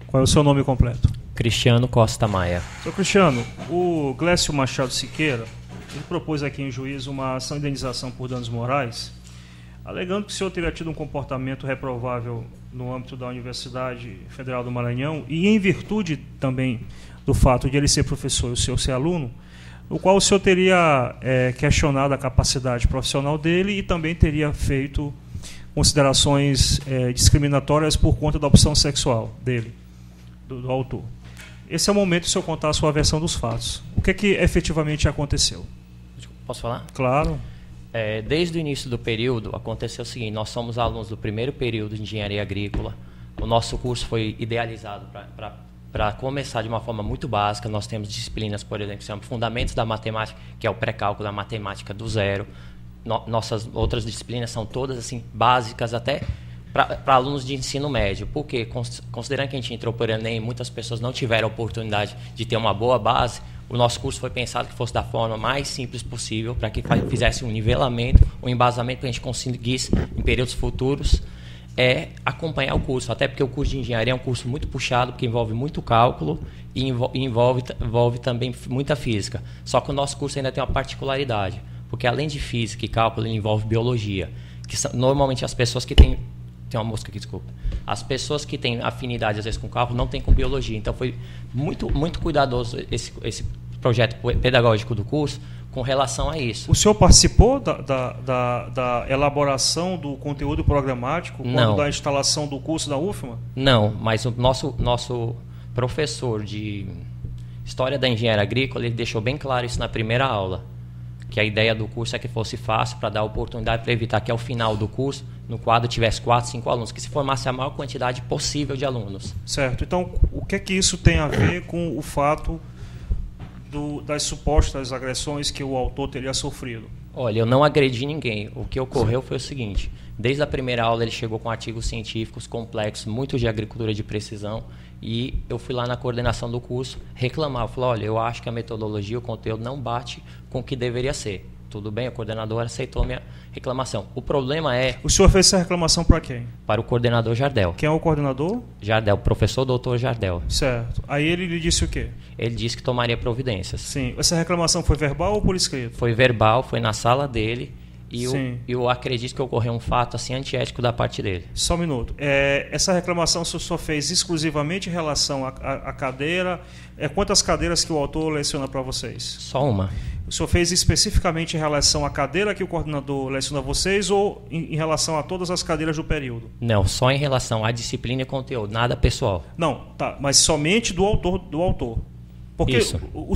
Qual é o seu nome completo? Cristiano Costa Maia. Seu Cristiano, o Glécio Machado Siqueira, ele propôs aqui em juízo uma ação de indenização por danos morais, alegando que o senhor teria tido um comportamento reprovável no âmbito da Universidade Federal do Maranhão e em virtude também do fato de ele ser professor e o senhor ser aluno, no qual o senhor teria questionado a capacidade profissional dele e também teria feito considerações discriminatórias por conta da opção sexual dele, do autor. Esse é o momento de o senhor contar a sua versão dos fatos. O que efetivamente aconteceu? Posso falar? Claro. Desde o início do período, aconteceu o seguinte: nós somos alunos do primeiro período de Engenharia Agrícola. O nosso curso foi idealizado para começar de uma forma muito básica. Nós temos disciplinas, por exemplo, que são Fundamentos da Matemática, que é o pré-cálculo da matemática do zero. Nossas outras disciplinas são todas assim básicas até para alunos de ensino médio. Porque, considerando que a gente entrou por Enem, muitas pessoas não tiveram a oportunidade de ter uma boa base, o nosso curso foi pensado que fosse da forma mais simples possível, para que fizesse um nivelamento, um embasamento, para a gente conseguisse, em períodos futuros, acompanhar o curso. Até porque o curso de engenharia é um curso muito puxado, porque envolve muito cálculo e envolve também muita física. Só que o nosso curso ainda tem uma particularidade, porque além de física e cálculo, ele envolve biologia, que são, normalmente as pessoas que têm... Tem uma mosca aqui, desculpa. As pessoas que têm afinidade, às vezes, com cálculo, não têm com biologia. Então, foi muito, muito cuidadoso esse projeto pedagógico do curso com relação a isso. O senhor participou da elaboração do conteúdo programático, quando da instalação do curso da UFMA? Não, mas o nosso professor de História da Engenharia Agrícola, ele deixou bem claro isso na primeira aula, que a ideia do curso é que fosse fácil, para dar oportunidade, para evitar que ao final do curso, no quadro, tivesse 4, 5 alunos, que se formasse a maior quantidade possível de alunos. Certo. Então, o que é que isso tem a ver com o fato das supostas agressões que o autor teria sofrido? Olha, eu não agredi ninguém. O que ocorreu foi o seguinte: desde a primeira aula ele chegou com artigos científicos complexos, muitos de agricultura de precisão, e eu fui lá na coordenação do curso reclamar. Eu falei: olha, eu acho que a metodologia, o conteúdo não bate com o que deveria ser. Tudo bem, o coordenador aceitou minha reclamação. O problema é... O senhor fez essa reclamação para quem? Para o coordenador Jardel. Quem é o coordenador? Jardel, professor doutor Jardel. Certo. Aí ele lhe disse o quê? Ele disse que tomaria providências. Sim. Essa reclamação foi verbal ou por escrito? Foi verbal, foi na sala dele. E eu acredito que ocorreu um fato assim antiético da parte dele. Só um minuto. Essa reclamação o senhor só fez exclusivamente em relação à cadeira? Quantas cadeiras que o autor leciona para vocês? Só uma. O senhor fez especificamente em relação à cadeira que o coordenador leciona a vocês ou em relação a todas as cadeiras do período? Não, só em relação à disciplina e conteúdo, nada pessoal. Não, tá, mas somente do autor. Porque isso. O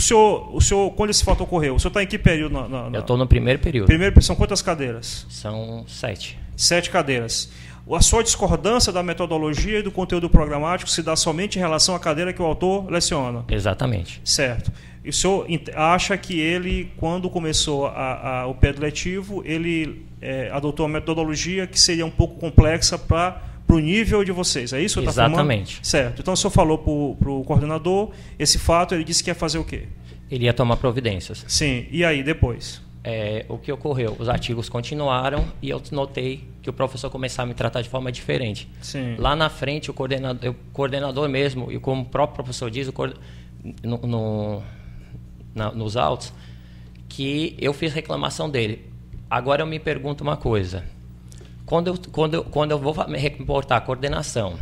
senhor, quando esse fato ocorreu, o senhor está em que período? Eu estou no primeiro período. São quantas cadeiras? São 7. 7 cadeiras. A sua discordância da metodologia e do conteúdo programático se dá somente em relação à cadeira que o autor leciona? Exatamente. Certo. E o senhor acha que ele, quando começou o período letivo, ele adotou uma metodologia que seria um pouco complexa para o nível de vocês, é isso? Exatamente. Certo. Então o senhor falou para o coordenador esse fato, ele disse que ia fazer o quê? Ele ia tomar providências. Sim. E aí, depois? O que ocorreu? Os artigos continuaram e eu notei que o professor começava a me tratar de forma diferente. Sim. Lá na frente, o coordenador mesmo, e como o próprio professor diz, nos autos, que eu fiz reclamação dele. Agora eu me pergunto uma coisa. Quando eu vou me reportar a coordenação,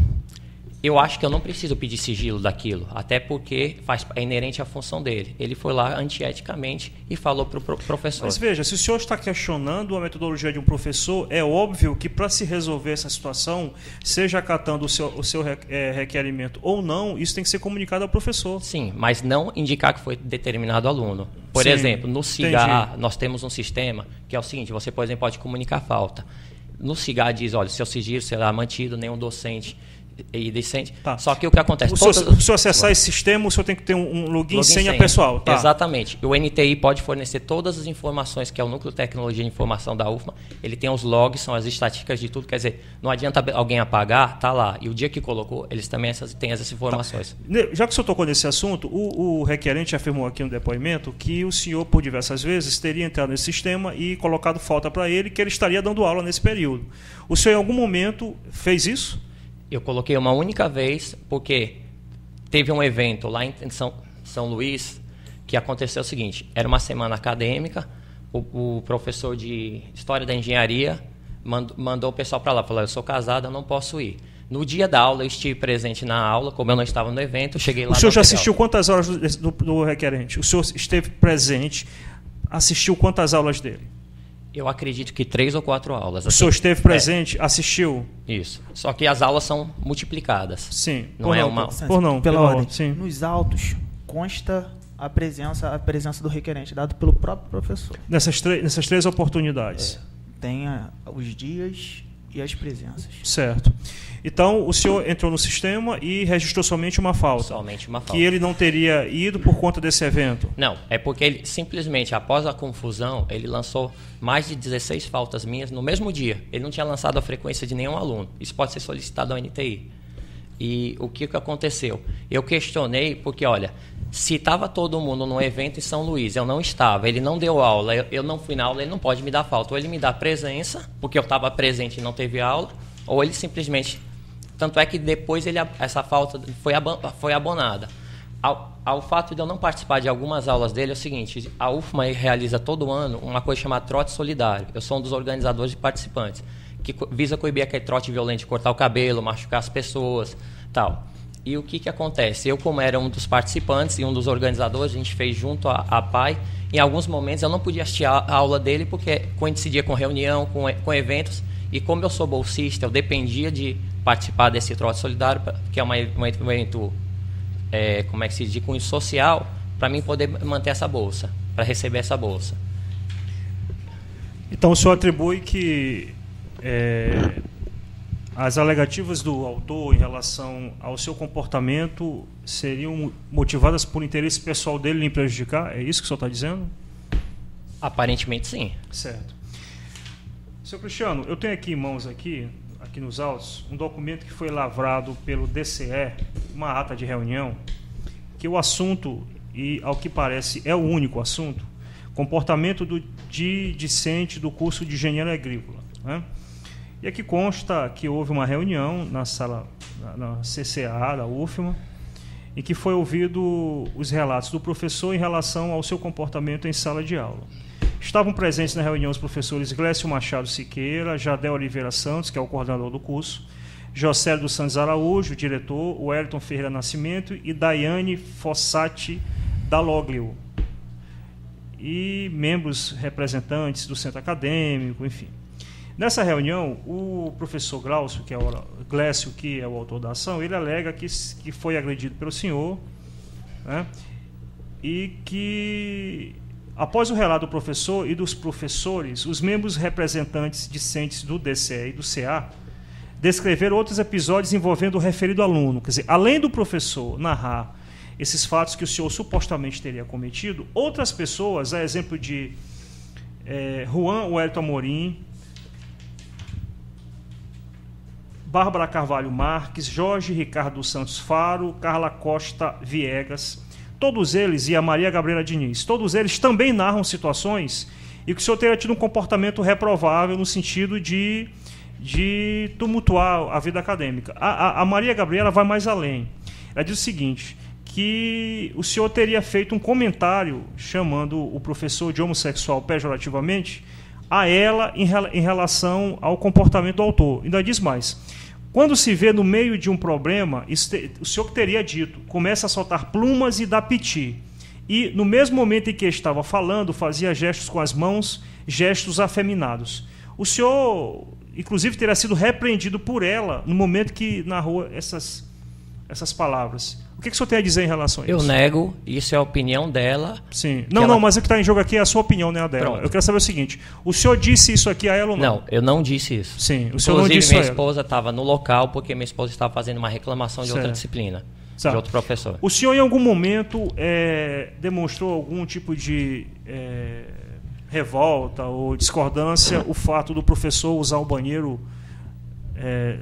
eu acho que eu não preciso pedir sigilo daquilo, até porque é inerente à função dele. Ele foi lá antieticamente e falou para o professor. Mas veja, se o senhor está questionando a metodologia de um professor, é óbvio que para se resolver essa situação, seja acatando o seu requerimento ou não, isso tem que ser comunicado ao professor. Sim, mas não indicar que foi determinado aluno. Por exemplo, no CIGA, nós temos um sistema que é o seguinte: você, por exemplo, pode comunicar falta. No CIGA diz: olha, seu sigilo será mantido, nenhum docente e discente. Tá. Só que o que acontece... Se o senhor acessar esse sistema, o senhor tem que ter um login e senha pessoal. Tá. Exatamente. O NTI pode fornecer todas as informações, que é o Núcleo de Tecnologia de Informação da UFMA. Ele tem os logs, são as estatísticas de tudo. Quer dizer, não adianta alguém apagar, tá lá. E o dia que colocou, eles também têm essas informações. Tá. Já que o senhor tocou nesse assunto, o requerente afirmou aqui no depoimento que o senhor, por diversas vezes, teria entrado nesse sistema e colocado falta para ele, que ele estaria dando aula nesse período. O senhor, em algum momento, fez isso? Eu coloquei uma única vez, porque teve um evento lá em São Luís que aconteceu o seguinte, era uma semana acadêmica, o professor de História da Engenharia mandou o pessoal para lá, falou, eu sou casado, eu não posso ir. No dia da aula, eu estive presente na aula, como eu não estava no evento, cheguei lá... O senhor já assistiu quantas horas do requerente? O senhor esteve presente, assistiu quantas aulas dele? Eu acredito que 3 ou 4 aulas. O senhor esteve presente, assistiu? Isso. Só que as aulas são multiplicadas. Sim. Não é uma... Por não, pela ordem. Sim. Nos autos consta a presença do requerente, dado pelo próprio professor. Nessas 3 oportunidades? Tem os dias e as presenças. Certo. Então, o senhor entrou no sistema e registrou somente uma falta. Somente uma falta. Que ele não teria ido por conta desse evento? Não, é porque ele simplesmente, após a confusão, ele lançou mais de 16 faltas minhas no mesmo dia. Ele não tinha lançado a frequência de nenhum aluno. Isso pode ser solicitado ao NTI. E o que aconteceu? Eu questionei porque, olha, se estava todo mundo no evento em São Luís, eu não estava, ele não deu aula, eu não fui na aula, ele não pode me dar falta. Ou ele me dá presença, porque eu estava presente e não teve aula, ou ele simplesmente... Tanto é que depois essa falta foi abonada. Ao fato de eu não participar de algumas aulas dele, é o seguinte, a UFMA realiza todo ano uma coisa chamada trote solidário. Eu sou um dos organizadores e participantes, que visa coibir aquele trote violento de cortar o cabelo, machucar as pessoas, tal. E o que acontece? Eu, como era um dos participantes e um dos organizadores, a gente fez junto à PAI. Em alguns momentos eu não podia assistir a aula dele porque coincidia com reunião, com eventos. E como eu sou bolsista, eu dependia de participar desse trote solidário, que é um evento, como é que se diz, de cunho social, para mim poder manter essa bolsa, para receber essa bolsa. Então o senhor atribui que as alegativas do autor em relação ao seu comportamento seriam motivadas por interesse pessoal dele em prejudicar? É isso que o senhor está dizendo? Aparentemente, sim. Certo. Senhor Cristiano, eu tenho aqui em mãos, aqui nos autos, um documento que foi lavrado pelo DCE, uma ata de reunião, que o assunto, e ao que parece é o único assunto, comportamento de discente do curso de Engenharia Agrícola, né? E aqui consta que houve uma reunião na sala, na CCA da UFMA, em que foi ouvido os relatos do professor em relação ao seu comportamento em sala de aula. Estavam presentes na reunião os professores Glécio Machado Siqueira, Jadel Oliveira Santos, que é o coordenador do curso, José dos Santos Araújo, o diretor, Wellington Ferreira Nascimento e Daiane Fossati Daloglio. E membros representantes do centro acadêmico, enfim. Nessa reunião, o professor Glécio, que é o autor da ação, ele alega que foi agredido pelo senhor, né, e que... Após o relato do professor e dos professores, os membros representantes discentes do DCE e do CA descreveram outros episódios envolvendo o referido aluno. Quer dizer, além do professor narrar esses fatos que o senhor supostamente teria cometido, outras pessoas, a exemplo de Juan Wellington Amorim, Bárbara Carvalho Marques, Jorge Ricardo Santos Faro, Carla Costa Viegas, todos eles, e a Maria Gabriela Diniz, todos eles também narram situações e que o senhor teria tido um comportamento reprovável no sentido de tumultuar a vida acadêmica. A Maria Gabriela vai mais além. Ela diz o seguinte, que o senhor teria feito um comentário chamando o professor de homossexual pejorativamente a ela em relação ao comportamento do autor. Ainda diz mais. Quando se vê no meio de um problema, o senhor teria dito, começa a soltar plumas e dar piti. E, no mesmo momento em que estava falando, fazia gestos com as mãos, gestos afeminados. O senhor, inclusive, teria sido repreendido por ela no momento que narrou essas palavras. O que o senhor tem a dizer em relação a isso? Eu nego, isso é a opinião dela. Sim. Não, mas o que está em jogo aqui é a sua opinião, não é a dela. Pronto. Eu quero saber o seguinte, o senhor disse isso aqui a ela ou não? Não, eu não disse isso. Sim, o senhor não disse Inclusive, minha a ela. esposa estava no local porque minha esposa estava fazendo uma reclamação de outra Certo. disciplina, Certo. de outro professor. O senhor, em algum momento, demonstrou algum tipo de revolta ou discordância o fato do professor usar o banheiro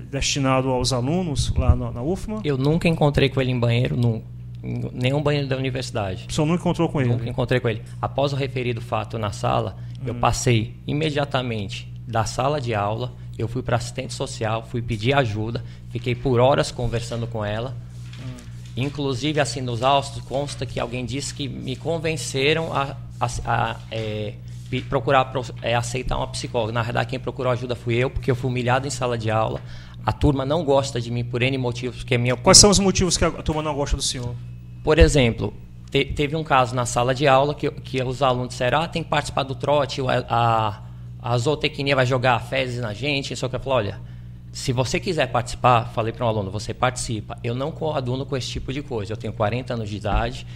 destinado aos alunos lá na UFMA? Eu nunca encontrei com ele em banheiro, em nenhum banheiro da universidade. O senhor não encontrou com ele? Nunca encontrei com ele. Após o referido fato na sala, eu passei imediatamente da sala de aula, eu fui para assistente social, fui pedir ajuda, fiquei por horas conversando com ela. Inclusive, assim, nos autos consta que alguém disse que me convenceram a procurar aceitar uma psicóloga. Na verdade, quem procurou ajuda fui eu, porque eu fui humilhado em sala de aula. A turma não gosta de mim por N motivos, porque é minha opinião. Quais são os motivos que a turma não gosta do senhor? Por exemplo, teve um caso na sala de aula que os alunos disseram: tem que participar do trote, a zootecnia vai jogar fezes na gente. Só que eu falei: olha, se você quiser participar, falei para um aluno, você participa. Eu não coaduno com esse tipo de coisa. Eu tenho 40 anos de idade,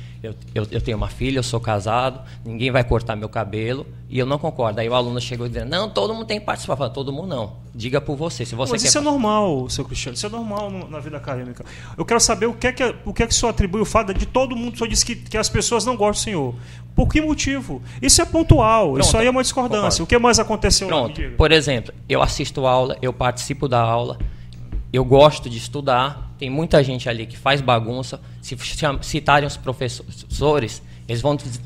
eu tenho uma filha, eu sou casado, ninguém vai cortar meu cabelo e eu não concordo. Aí o aluno chegou dizendo: não, todo mundo tem que participar. Eu falei: todo mundo não. Diga por você. Se você Mas isso é normal, seu Cristiano, isso é normal na vida acadêmica. Eu quero saber o que é que o senhor atribui o fato de todo mundo, o senhor disse que as pessoas não gostam do senhor. Por que motivo? Isso é pontual, pronto, isso aí é uma discordância. Concordo. O que mais aconteceu lá? Pronto. Por exemplo, eu assisto aula, eu participo da aula, eu gosto de estudar, tem muita gente ali que faz bagunça. Se citarem os professores, eles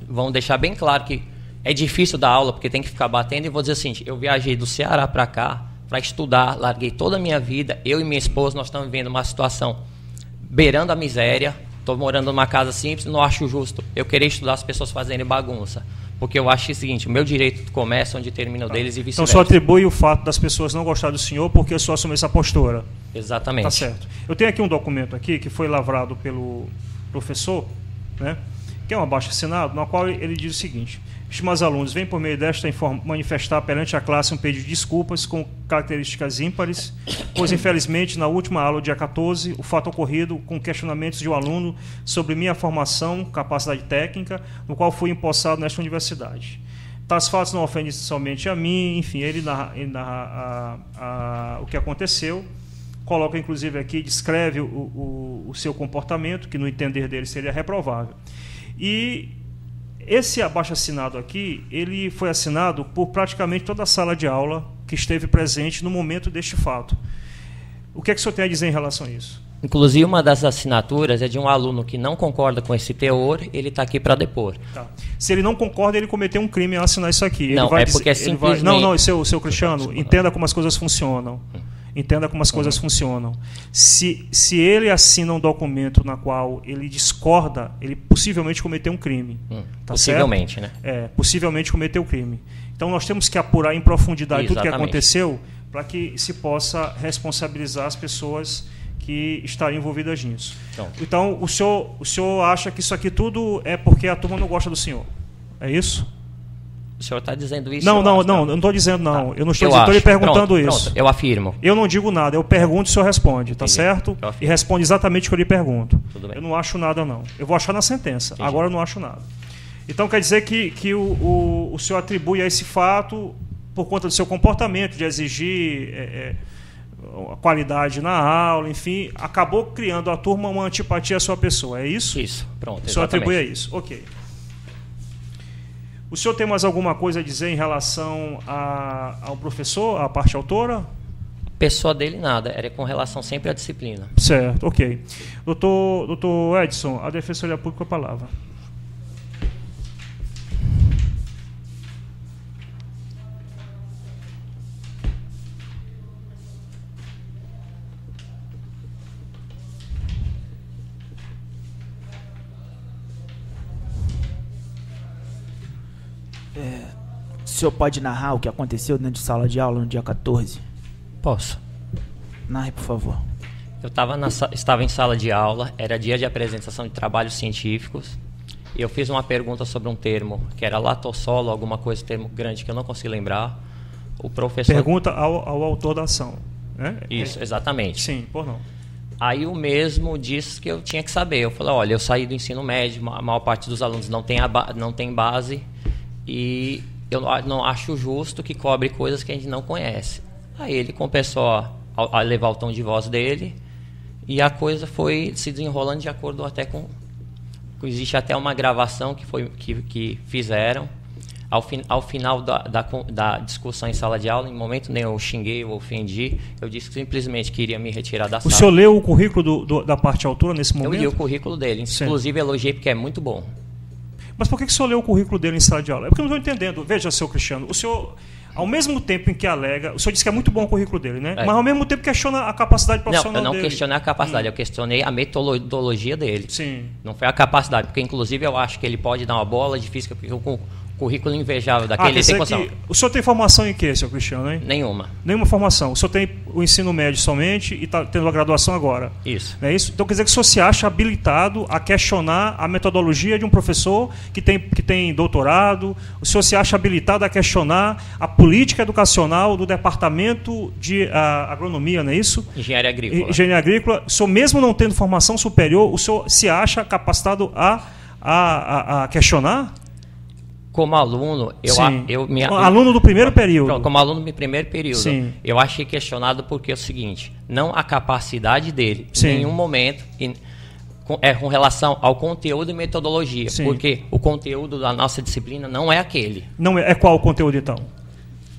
vão deixar bem claro que é difícil dar aula porque tem que ficar batendo, e vou dizer assim: eu viajei do Ceará para cá para estudar, larguei toda a minha vida, eu e minha esposa, nós estamos vivendo uma situação beirando a miséria, estou morando numa casa simples, não acho justo eu querer estudar as pessoas fazendo bagunça, porque eu acho o seguinte: o meu direito começa onde termina o deles e vice-versa. Então, só atribui o fato das pessoas não gostarem do senhor porque o senhor assumiu essa postura. Exatamente. Tá certo. Eu tenho aqui um documento aqui que foi lavrado pelo professor, né, que é um abaixo-assinado, no qual ele diz o seguinte: estimados alunos, vem por meio desta manifestar perante a classe um pedido de desculpas com características ímpares, pois infelizmente na última aula, dia 14, o fato ocorrido com questionamentos de um aluno sobre minha formação, capacidade técnica, no qual fui empossado nesta universidade. Tais fatos não ofendem somente a mim, enfim, ele narra o que aconteceu, coloca inclusive aqui, descreve o seu comportamento, que no entender dele seria reprovável. E esse abaixo-assinado aqui, ele foi assinado por praticamente toda a sala de aula que esteve presente no momento deste fato. O que é que o senhor tem a dizer em relação a isso? Inclusive, uma das assinaturas é de um aluno que não concorda com esse teor, ele está aqui para depor. Tá. Se ele não concorda, ele cometeu um crime ao assinar isso aqui. Não, ele vai porque simplesmente... Não, seu Cristiano, entenda como as coisas funcionam. Entenda como as coisas funcionam. Se ele assina um documento na qual ele discorda, ele possivelmente cometeu um crime. Tá possivelmente, certo? Né? Possivelmente cometeu um crime. Então nós temos que apurar em profundidade tudo o que aconteceu para que se possa responsabilizar as pessoas que estariam envolvidas nisso. Então o senhor acha que isso aqui tudo é porque a turma não gosta do senhor? É isso? O senhor está dizendo isso? Não, eu não estou dizendo não. Tá. Eu não estou dizendo, estou lhe perguntando isso. Pronto, eu afirmo. Eu não digo nada, eu pergunto e o senhor responde, tá certo? E responde exatamente o que eu lhe pergunto. Tudo bem. Eu não acho nada, não. Eu vou achar na sentença. Entendi. Agora eu não acho nada. Então quer dizer que o senhor atribui a esse fato por conta do seu comportamento, de exigir a qualidade na aula, enfim, acabou criando a turma uma antipatia à sua pessoa, é isso? Isso, pronto. O senhor atribui a isso, ok. O senhor tem mais alguma coisa a dizer em relação ao professor, à parte autora? Pessoa dele, nada. Era com relação sempre à disciplina. Certo, ok. Doutor Edson, a Defensoria Pública, a palavra. O senhor pode narrar o que aconteceu dentro de sala de aula no dia 14? Posso. Narre, por favor. Eu estava em sala de aula, era dia de apresentação de trabalhos científicos, e eu fiz uma pergunta sobre um termo, que era latossolo, alguma coisa, termo grande que eu não consigo lembrar. O professor... Pergunta ao autor da ação, né? Isso, exatamente. Sim, por não. Aí o mesmo disse que eu tinha que saber. Eu falei: olha, eu saí do ensino médio, a maior parte dos alunos não tem base, e eu não acho justo que cobre coisas que a gente não conhece. Aí ele começou a levar o tom de voz dele, e a coisa foi se desenrolando de acordo até com... Existe até uma gravação que fizeram. Ao final da discussão em sala de aula, em momento nenhum eu xinguei ou ofendi, eu disse que simplesmente queria me retirar da sala. O senhor leu o currículo da parte autora nesse momento? Eu li o currículo dele, inclusive elogiei porque é muito bom. Mas por que o senhor leu o currículo dele em sala de aula? É porque eu não estou entendendo. Veja, seu Cristiano, o senhor ao mesmo tempo em que alega... O senhor disse que é muito bom o currículo dele, né? Mas ao mesmo tempo questiona a capacidade profissional dele. Eu não dele. questionei a capacidade, eu questionei a metodologia dele. Sim. Não foi a capacidade, porque inclusive eu acho que ele pode dar uma bola de física, porque o currículo invejável daquele tem condição. O senhor tem formação em quê, senhor Cristiano, hein? Nenhuma. Nenhuma formação. O senhor tem o ensino médio somente e está tendo a graduação agora. Isso. Não é isso? Então quer dizer que o senhor se acha habilitado a questionar a metodologia de um professor que tem doutorado? O senhor se acha habilitado a questionar a política educacional do departamento de agronomia, não é isso? Engenharia agrícola. Engenharia agrícola. O senhor, mesmo não tendo formação superior, o senhor se acha capacitado a questionar? Como aluno, aluno do primeiro período. Como aluno do primeiro período, Sim. eu achei questionado porque é o seguinte, não a capacidade dele, Sim. em nenhum momento, com relação ao conteúdo e metodologia, Sim. porque o conteúdo da nossa disciplina não é aquele. Não é qual o conteúdo, então?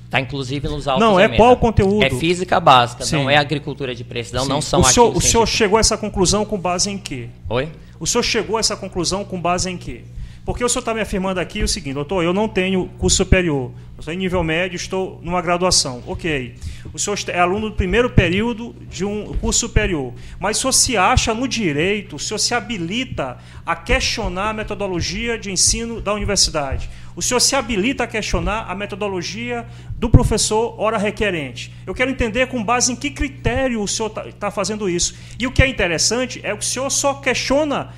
Está inclusive nos autos. Não, é qual o conteúdo? É física básica, Sim. Não é agricultura de precisão, Sim. não são O senhor chegou a essa conclusão com base em quê? Oi? O senhor chegou a essa conclusão com base em quê? Porque o senhor está me afirmando aqui o seguinte, doutor, eu não tenho curso superior, eu estou em nível médio, estou numa graduação. Ok. O senhor é aluno do primeiro período de um curso superior, mas o senhor se acha no direito, o senhor se habilita a questionar a metodologia de ensino da universidade. O senhor se habilita a questionar a metodologia do professor hora requerente. Eu quero entender com base em que critério o senhor está fazendo isso. E o que é interessante é que o senhor só questiona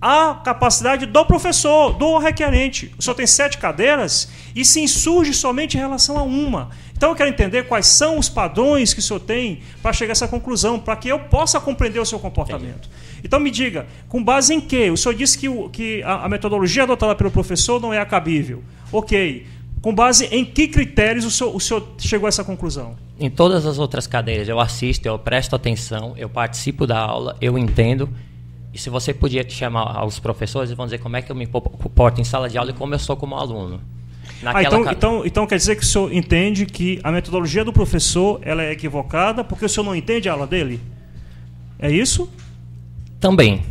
a capacidade do professor, do requerente. O senhor tem 7 cadeiras e se insurge somente em relação a uma. Então eu quero entender quais são os padrões que o senhor tem para chegar a essa conclusão, para que eu possa compreender o seu comportamento. Entendi. Então me diga, com base em quê? O senhor disse que a metodologia adotada pelo professor não é cabível. Ok. Com base em que critérios o senhor chegou a essa conclusão? Em todas as outras cadeiras eu assisto, eu presto atenção, eu participo da aula, eu entendo. E se você podia chamar aos professores, eles vão dizer como é que eu me comporto em sala de aula e como eu sou como aluno. Então quer dizer que o senhor entende que a metodologia do professor ela é equivocada porque o senhor não entende a aula dele? É isso? Também.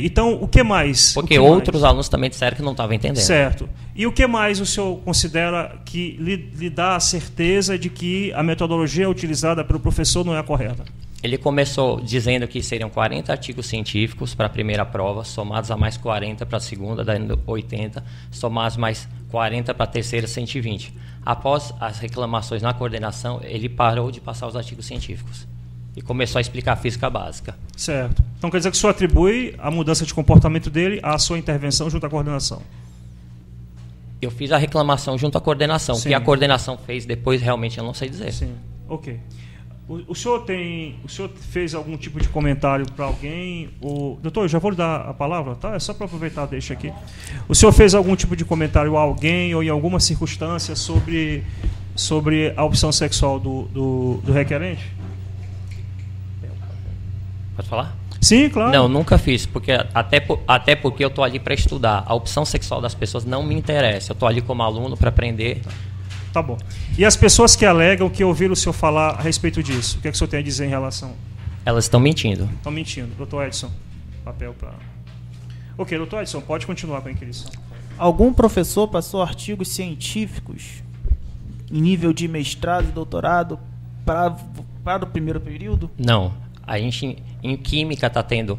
Então, o que mais? Porque outros alunos também disseram que não estavam entendendo. Certo. E o que mais o senhor considera que lhe dá a certeza de que a metodologia utilizada pelo professor não é a correta? Ele começou dizendo que seriam 40 artigos científicos para a primeira prova, somados a mais 40 para a segunda, dando 80, somados mais 40 para a terceira, 120. Após as reclamações na coordenação, ele parou de passar os artigos científicos e começou a explicar a física básica. Certo. Então quer dizer que o senhor atribui a mudança de comportamento dele à sua intervenção junto à coordenação? Eu fiz a reclamação junto à coordenação. Sim. O que a coordenação fez depois, realmente eu não sei dizer. Sim, ok. O senhor fez algum tipo de comentário para alguém? Doutor, eu já vou lhe dar a palavra, tá? É só para aproveitar, deixa aqui. O senhor fez algum tipo de comentário a alguém ou em alguma circunstância sobre a opção sexual do requerente? Pode falar? Sim, claro. Não, nunca fiz, porque até porque eu estou ali para estudar. A opção sexual das pessoas não me interessa. Eu estou ali como aluno para aprender. Tá bom. E as pessoas que alegam que ouviram o senhor falar a respeito disso, o que é que o senhor tem a dizer em relação? Elas estão mentindo. Estão mentindo. Doutor Edson, papel para... Ok, doutor Edson, pode continuar com a inquirição. Algum professor passou artigos científicos em nível de mestrado e doutorado para o primeiro período? Não. A gente, em Química, está tendo...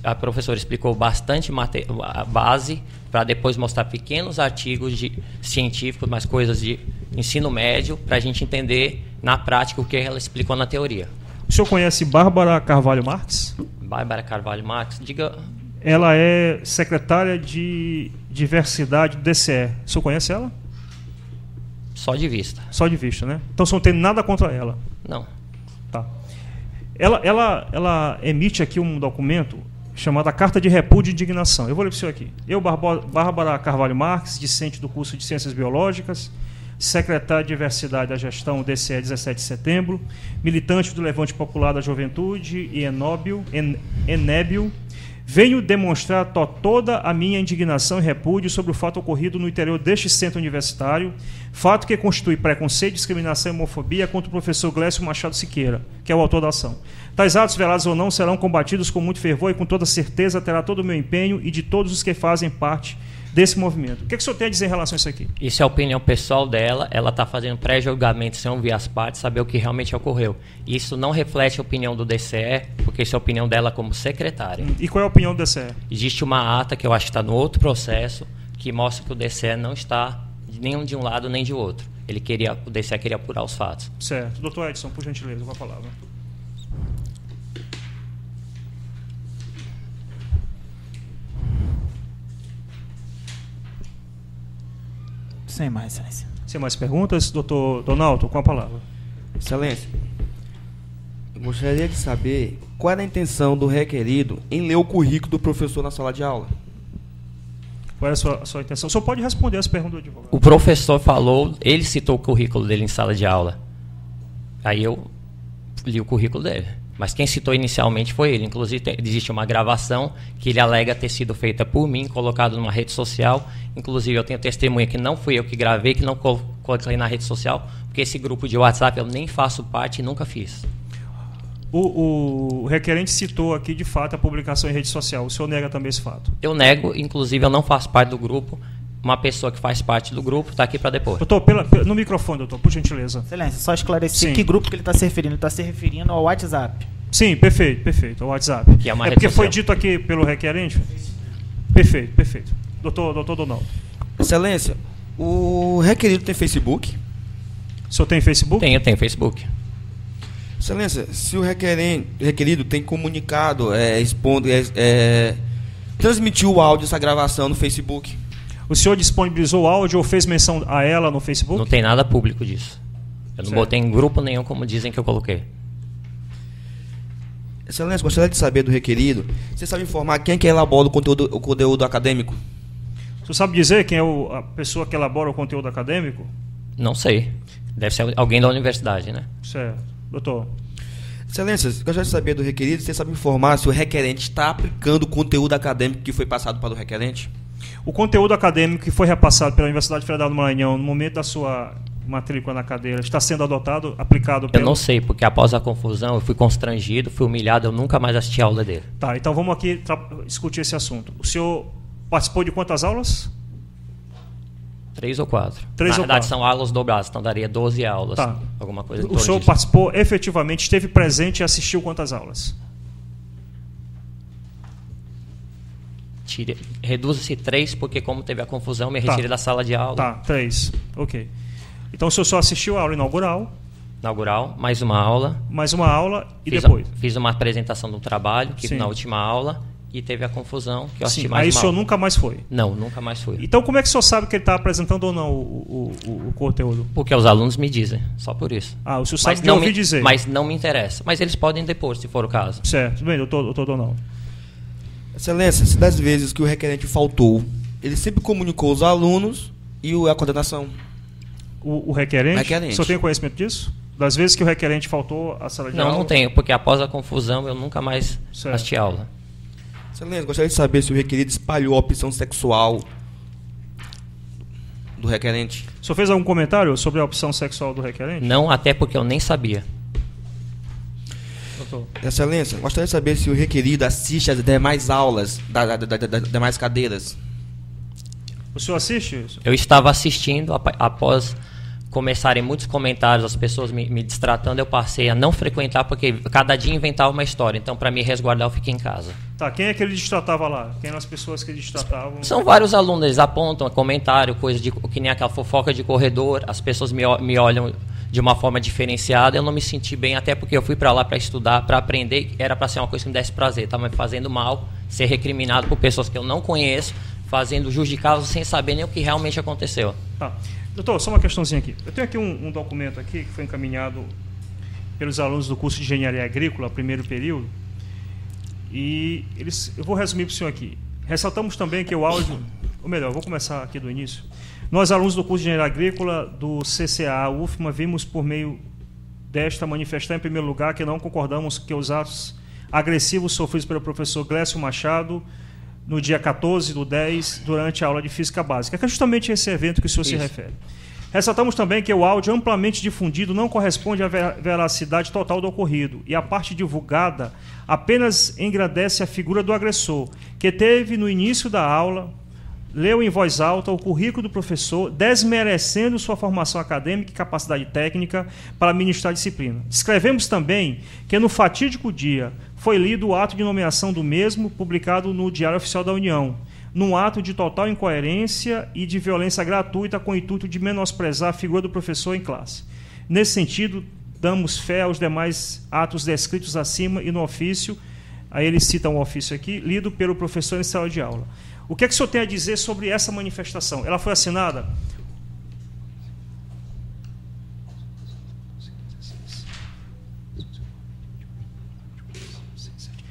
A professora explicou bastante a base para depois mostrar pequenos artigos científicos, mas coisas de ensino médio, para a gente entender na prática o que ela explicou na teoria. O senhor conhece Bárbara Carvalho Marques? Bárbara Carvalho Marques, diga... Ela é secretária de diversidade do DCE. O senhor conhece ela? Só de vista. Só de vista, né? Então o senhor não tem nada contra ela? Não. Tá. Ela emite aqui um documento chamado Carta de Repúdio e Indignação. Eu vou ler para o senhor aqui. Eu, Bárbara Carvalho Marques, discente do curso de Ciências Biológicas, secretária de Diversidade da Gestão DCE 17 de setembro, militante do Levante Popular da Juventude e Enébio, venho demonstrar toda a minha indignação e repúdio sobre o fato ocorrido no interior deste centro universitário, fato que constitui preconceito, discriminação e homofobia contra o professor Glécio Machado Siqueira, que é o autor da ação. Tais atos, velados ou não, serão combatidos com muito fervor e com toda certeza terá todo o meu empenho e de todos os que fazem parte desse movimento. O que o senhor tem a dizer em relação a isso aqui? Isso é a opinião pessoal dela, ela está fazendo pré-julgamento sem ouvir as partes, saber o que realmente ocorreu. Isso não reflete a opinião do DCE, porque isso é a opinião dela como secretária. E qual é a opinião do DCE? Existe uma ata que eu acho que está no outro processo, que mostra que o DCE não está nem de um lado nem de outro. O DCE queria apurar os fatos. Certo. Doutor Edson, por gentileza, com a palavra. Sem mais, excelência. Sem mais perguntas? Doutor Donaldo, com a palavra. Excelência, eu gostaria de saber qual era a intenção do requerido em ler o currículo do professor na sala de aula. Qual é a sua intenção? O senhor pode responder as perguntas do advogado. O professor falou, ele citou o currículo dele em sala de aula. Aí eu li o currículo dele. Mas quem citou inicialmente foi ele. Inclusive, existe uma gravação que ele alega ter sido feita por mim, colocado numa rede social. Inclusive, eu tenho testemunha que não fui eu que gravei, que não coloquei na rede social, porque esse grupo de WhatsApp eu nem faço parte e nunca fiz. O requerente citou aqui, de fato, a publicação em rede social. O senhor nega também esse fato? Eu nego, inclusive, eu não faço parte do grupo. Uma pessoa que faz parte do grupo está aqui para depor. Doutor, no microfone, doutor, por gentileza. Excelência, só esclarecer Sim. que grupo que ele está se referindo. Ele está se referindo ao WhatsApp. Sim, perfeito, o WhatsApp. Que é uma rede porque social. foi dito aqui pelo requerente? Perfeito. Doutor Donaldo. Excelência, o requerido tem Facebook? O senhor tem Facebook? Eu tenho Facebook. Excelência, se o requerido tem comunicado, transmitiu o áudio dessa gravação no Facebook? O senhor disponibilizou o áudio ou fez menção a ela no Facebook? Não tem nada público disso. Eu não Certo. botei em grupo nenhum, como dizem que eu coloquei. Excelência, gostaria de saber do requerido. Você sabe informar quem que elabora o conteúdo acadêmico? O senhor sabe dizer quem é a pessoa que elabora o conteúdo acadêmico? Não sei. Deve ser alguém da universidade, né? Certo. Doutor. Excelência, gostaria de saber do requerido. Você sabe informar se o requerente está aplicando o conteúdo acadêmico que foi passado para o requerente? O conteúdo acadêmico que foi repassado pela Universidade Federal do Maranhão no momento da sua matrícula na cadeira está sendo aplicado Eu não sei, porque após a confusão eu fui constrangido, fui humilhado, eu nunca mais assisti a aula dele. Tá, então vamos aqui discutir esse assunto. O senhor participou de quantas aulas? 3 ou 4. 3 Na ou verdade 4. são aulas dobradas, então daria 12 aulas. Tá. Alguma coisa em O torno senhor disso. participou efetivamente, esteve presente e assistiu quantas aulas? Reduz-se 3, porque como teve a confusão, me retirei da sala de aula. Tá, 3. Ok. Então o senhor só assistiu a aula inaugural, Inaugural, mais uma aula. mais uma aula e depois? Fiz uma apresentação do trabalho, que Sim. na última aula, e teve a confusão, que eu assisti Sim. mais Aí o uma senhor aula. nunca mais foi? Não, nunca mais fui. Então como é que o senhor sabe que ele está apresentando ou não o conteúdo? Porque os alunos me dizem, só por isso. Ah, o senhor sabe de ouvir dizer. Mas não me interessa. Mas eles podem depor, se for o caso. Certo, bem, doutor Donaldo. Excelência, se das vezes que o requerente faltou, ele sempre comunicou os alunos e a condenação. O requerente? Requerente. O senhor tem conhecimento disso? Das vezes que o requerente faltou à sala de aula? Não tenho, porque após a confusão eu nunca mais Certo. assisti aula. Excelência, gostaria de saber se o requerido espalhou a opção sexual do requerente. O senhor fez algum comentário sobre a opção sexual do requerente? Não, até porque eu nem sabia. Doutor. Excelência, gostaria de saber se o requerido assiste às demais aulas das demais cadeiras. O senhor assiste isso? Eu estava assistindo, após começarem muitos comentários, as pessoas me destratando, eu passei a não frequentar, porque cada dia inventava uma história. Então, para me resguardar, eu fiquei em casa. Tá, quem é que ele destratava lá? Quem eram as pessoas que ele destratava? São vários alunos, eles apontam comentário, coisa de que nem aquela fofoca de corredor, as pessoas me olham de uma forma diferenciada, eu não me senti bem, até porque eu fui para lá para estudar, para aprender, era para ser uma coisa que me desse prazer, estava me fazendo mal, ser recriminado por pessoas que eu não conheço, fazendo jus de causa sem saber nem o que realmente aconteceu. Tá. Doutor, só uma questãozinha aqui. Eu tenho aqui um documento aqui que foi encaminhado pelos alunos do curso de Engenharia Agrícola, primeiro período, e eu vou resumir para o senhor aqui. Ressaltamos também que o áudio, ou melhor, vou começar aqui do início. Nós, alunos do curso de Engenharia Agrícola do CCA, UFMA, vimos por meio desta manifestar, em primeiro lugar, que não concordamos que os atos agressivos sofridos pelo professor Glécio Machado no dia 14/10, durante a aula de Física Básica, que é justamente esse evento que o senhor se refere. Ressaltamos também que o áudio amplamente difundido não corresponde à veracidade total do ocorrido e a parte divulgada apenas engrandece a figura do agressor, que teve no início da aula leu em voz alta o currículo do professor, desmerecendo sua formação acadêmica e capacidade técnica para ministrar a disciplina. Descrevemos também que no fatídico dia foi lido o ato de nomeação do mesmo, publicado no Diário Oficial da União, num ato de total incoerência e de violência gratuita com o intuito de menosprezar a figura do professor em classe. Nesse sentido, damos fé aos demais atos descritos acima e no ofício, aí ele cita um ofício aqui, lido pelo professor em sala de aula. O que é que o senhor tem a dizer sobre essa manifestação? Ela foi assinada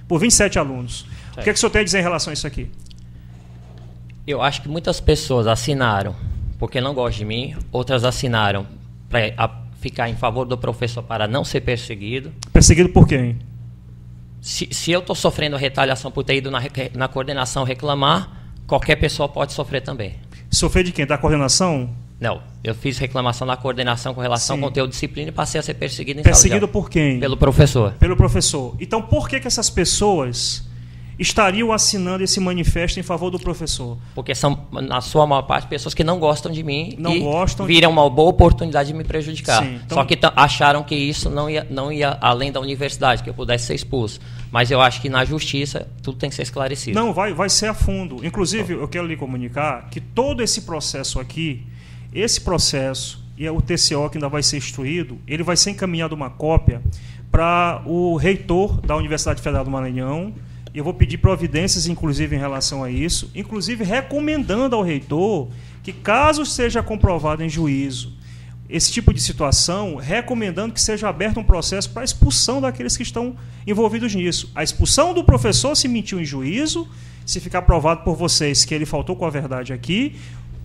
por 27 alunos. O que é que o senhor tem a dizer em relação a isso aqui? Eu acho que muitas pessoas assinaram porque não gostam de mim, outras assinaram para ficar em favor do professor para não ser perseguido. Perseguido por quem? Se eu estou sofrendo retaliação por ter ido na coordenação reclamar, qualquer pessoa pode sofrer também. Sofrer de quem? Da coordenação? Não, eu fiz reclamação na coordenação com relação ao conteúdo de disciplina e passei a ser perseguido em Perseguido por quem? Pelo professor. Pelo professor. Então, por que essas pessoas estariam assinando esse manifesto em favor do professor? Porque são, na sua maior parte, pessoas que não gostam de mim viram uma boa oportunidade de me prejudicar. Sim, então... Só que acharam que isso não ia além da universidade, que eu pudesse ser expulso. Mas eu acho que na justiça tudo tem que ser esclarecido. Não, vai ser a fundo. Inclusive, eu quero lhe comunicar que todo esse processo aqui, esse processo e o TCO que ainda vai ser instruído, ele vai ser encaminhado uma cópia para o reitor da Universidade Federal do Maranhão. Eu vou pedir providências, inclusive, em relação a isso, inclusive recomendando ao reitor que, caso seja comprovado em juízo esse tipo de situação, recomendando que seja aberto um processo para a expulsão daqueles que estão envolvidos nisso. A expulsão do professor se mentiu em juízo, se ficar provado por vocês que ele faltou com a verdade aqui,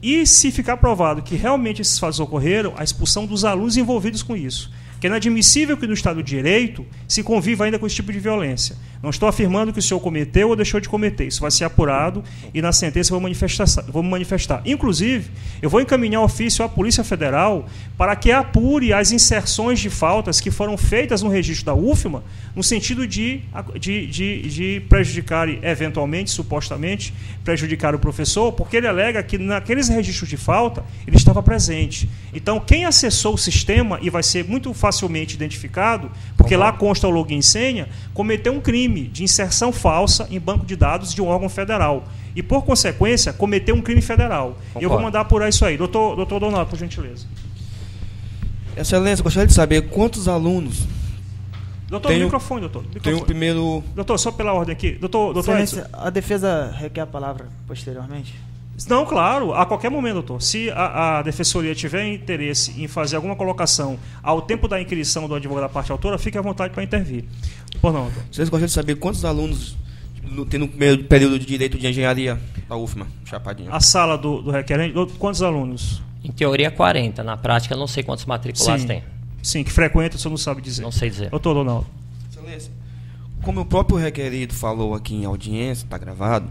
e se ficar provado que realmente esses fatos ocorreram, a expulsão dos alunos envolvidos com isso. Que é inadmissível que no Estado de Direito se conviva ainda com esse tipo de violência. Não estou afirmando que o senhor cometeu ou deixou de cometer. Isso vai ser apurado e na sentença vou manifestar. Inclusive, eu vou encaminhar ofício à Polícia Federal para que apure as inserções de faltas que foram feitas no registro da UFMA, no sentido de prejudicar, eventualmente, supostamente, prejudicar o professor, porque ele alega que naqueles registros de falta ele estava presente. Então, quem acessou o sistema, e vai ser muito facilmente identificado, porque lá consta o login e senha, cometeu um crime de inserção falsa em banco de dados de um órgão federal. E, por consequência, cometeu um crime federal. E eu vou mandar apurar isso aí. Doutor Donato, por gentileza. Excelência, gostaria de saber quantos alunos... Doutor, microfone, doutor. Tem o primeiro... Doutor, só pela ordem aqui. Doutor Excelência, a defesa requer a palavra posteriormente? Não, claro, a qualquer momento, doutor. Se a defensoria tiver interesse em fazer alguma colocação ao tempo da inquirição do advogado da parte autora, fique à vontade para intervir. Por não, doutor. Vocês gostariam de saber quantos alunos tem no primeiro período de Direito de Engenharia da UFMA, Chapadinha? A sala do requerente, quantos alunos? Em teoria, 40. Na prática, eu não sei quantos matriculados tem. Sim, que frequenta, o senhor não sabe dizer. Não sei dizer. Doutor Donaldo. Excelência, como o próprio requerido falou aqui em audiência, está gravado,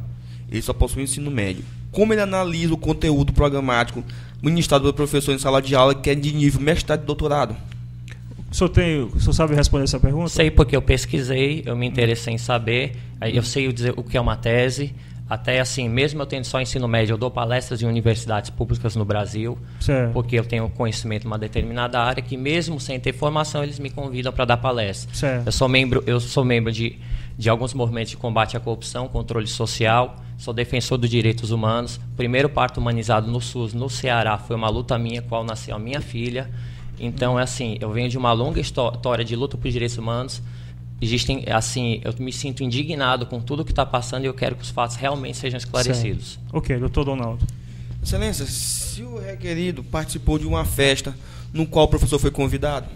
ele só possui ensino médio. Como ele analisa o conteúdo programático ministrado pelo professor em sala de aula, que é de nível mestrado e doutorado? O senhor sabe responder essa pergunta? Sei, porque eu pesquisei, eu me interessei em saber, eu sei dizer o que é uma tese. Até assim, mesmo eu tendo só ensino médio, eu dou palestras em universidades públicas no Brasil, porque eu tenho conhecimento em uma determinada área, que mesmo sem ter formação, eles me convidam para dar palestra. Certo. Eu sou membro de alguns movimentos de combate à corrupção, controle social, sou defensor dos direitos humanos. O primeiro parto humanizado no SUS, no Ceará, foi uma luta minha, qual nasceu a minha filha. Então, assim, eu venho de uma longa história de luta por direitos humanos. Existem, assim, eu me sinto indignado com tudo que está passando e eu quero que os fatos realmente sejam esclarecidos. Certo. Ok, doutor Donaldo. Excelência, se o requerido participou de uma festa no qual o professor foi convidado?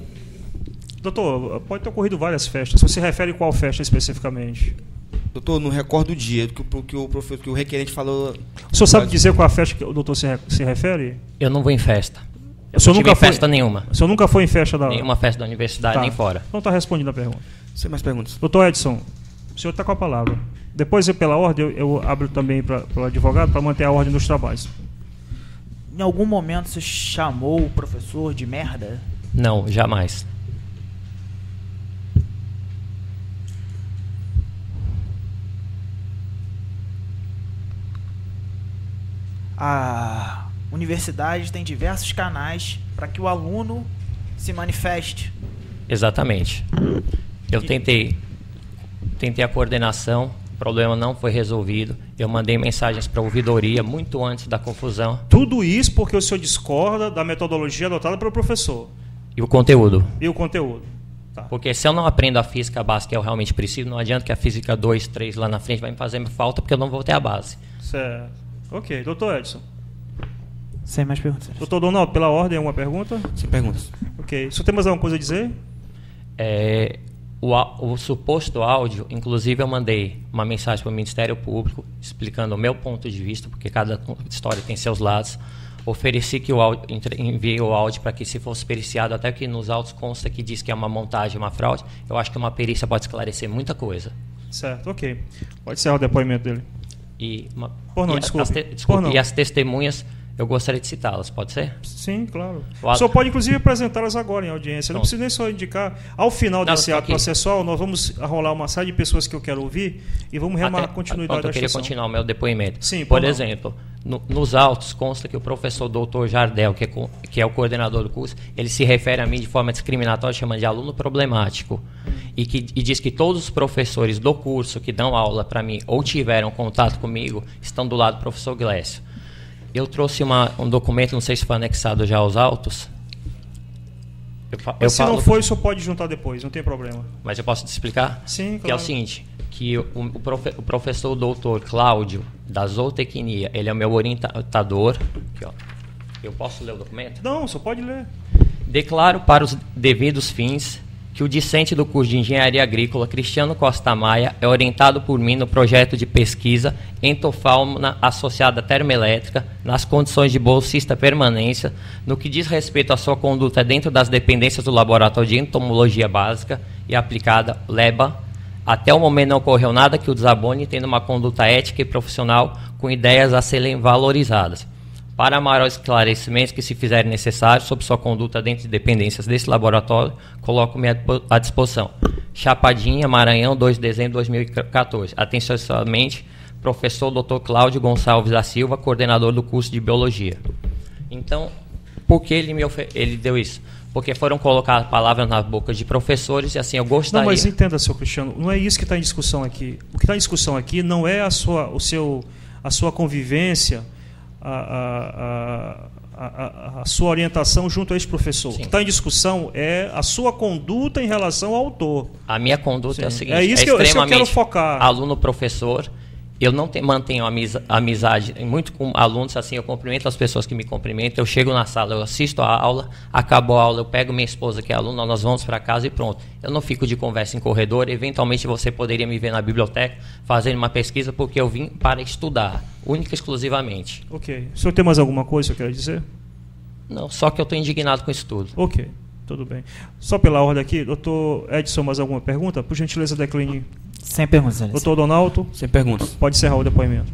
Doutor, pode ter ocorrido várias festas. Você se refere a qual festa especificamente? Doutor, não recordo o dia que o requerente falou. O senhor sabe dizer qual a festa que o doutor se refere? Eu não vou em festa. Eu não tive festa nenhuma. O senhor nunca foi em festa da... Nenhuma festa da universidade, nem fora. Então está respondendo a pergunta. Sem mais perguntas. Doutor Edson, o senhor está com a palavra. Depois, pela ordem, eu abro também para o advogado para manter a ordem dos trabalhos. Em algum momento você chamou o professor de merda? Não, jamais. a universidade tem diversos canais para que o aluno se manifeste. Exatamente. Eu tentei a coordenação, o problema não foi resolvido. Eu mandei mensagens para a ouvidoria muito antes da confusão. Tudo isso porque o senhor discorda da metodologia adotada pelo professor. E o conteúdo. E o conteúdo. Tá. Porque se eu não aprendo a física básica que eu realmente preciso, não adianta que a física 2, 3 lá na frente vai me fazer falta, porque eu não vou ter a base. Certo. Ok. Doutor Edson. Sem mais perguntas. Doutor Donaldo, pela ordem, alguma pergunta? Sem perguntas. Ok. O senhor tem mais alguma coisa a dizer? O suposto áudio, inclusive eu mandei uma mensagem para o Ministério Público explicando o meu ponto de vista, porque cada história tem seus lados. Ofereci que enviei o áudio para que, se fosse periciado, até que nos autos consta que diz que é uma montagem, uma fraude. Eu acho que uma perícia pode esclarecer muita coisa. Certo, ok. Pode encerrar o depoimento dele. Desculpe. E as testemunhas, eu gostaria de citá-las, pode ser? Sim, claro. O senhor pode, inclusive, apresentá-las agora em audiência. Não precisa nem só indicar. Ao final desse ato processual, nós vamos rolar uma série de pessoas que eu quero ouvir e vamos remar a continuidade da Eu queria continuar o meu depoimento. Sim, por exemplo, nos autos consta que o professor Dr. Jardel, que é o coordenador do curso, ele se refere a mim de forma discriminatória, chamando de aluno problemático. E diz que todos os professores do curso que dão aula para mim ou tiveram contato comigo estão do lado do professor Glécio. Eu trouxe um documento, não sei se foi anexado já aos autos. Se não foi, o senhor pode juntar depois, não tem problema. Mas eu posso te explicar? Sim, claro. Que é o seguinte, que o professor doutor Cláudio, da zootecnia, ele é o meu orientador. Aqui, ó. Eu posso ler o documento? Não, o senhor pode ler. Declaro para os devidos fins que o discente do curso de Engenharia Agrícola, Cristiano Costa Maia, é orientado por mim no projeto de pesquisa entofauna associada termoelétrica, nas condições de bolsista permanência, no que diz respeito à sua conduta dentro das dependências do Laboratório de Entomologia Básica e Aplicada, LEBA. Até o momento não ocorreu nada que o desabone, tendo uma conduta ética e profissional com ideias a serem valorizadas. Para maiores esclarecimentos que se fizerem necessários sobre sua conduta dentro de dependências desse laboratório, coloco-me à disposição. Chapadinha, Maranhão, 2 de dezembro de 2014. Atenciosamente, professor Dr. Cláudio Gonçalves da Silva, coordenador do curso de Biologia. Então, por que ele deu isso? Porque foram colocar palavras na boca de professores e assim eu gostaria... Não, mas entenda, seu Cristiano, não é isso que está em discussão aqui. O que está em discussão aqui não é a sua convivência... A sua orientação junto a esse professor. Sim. O que está em discussão é a sua conduta em relação ao autor. A minha conduta Sim. é a seguinte: é isso que eu quero focar. Aluno-professor, eu não mantenho amizade muito com alunos, assim, eu cumprimento as pessoas que me cumprimentam, eu chego na sala, eu assisto a aula, acabou a aula, eu pego minha esposa que é aluna, nós vamos para casa e pronto. Eu não fico de conversa em corredor, eventualmente você poderia me ver na biblioteca fazendo uma pesquisa, porque eu vim para estudar, única e exclusivamente. Ok. O senhor tem mais alguma coisa que eu quero dizer? Não, só que eu estou indignado com isso tudo. Ok, tudo bem. Só pela ordem aqui, doutor Edson, mais alguma pergunta? Por gentileza, decline. Sem perguntas, Alice. Doutor Donaldo? Sem perguntas. Pode encerrar o depoimento.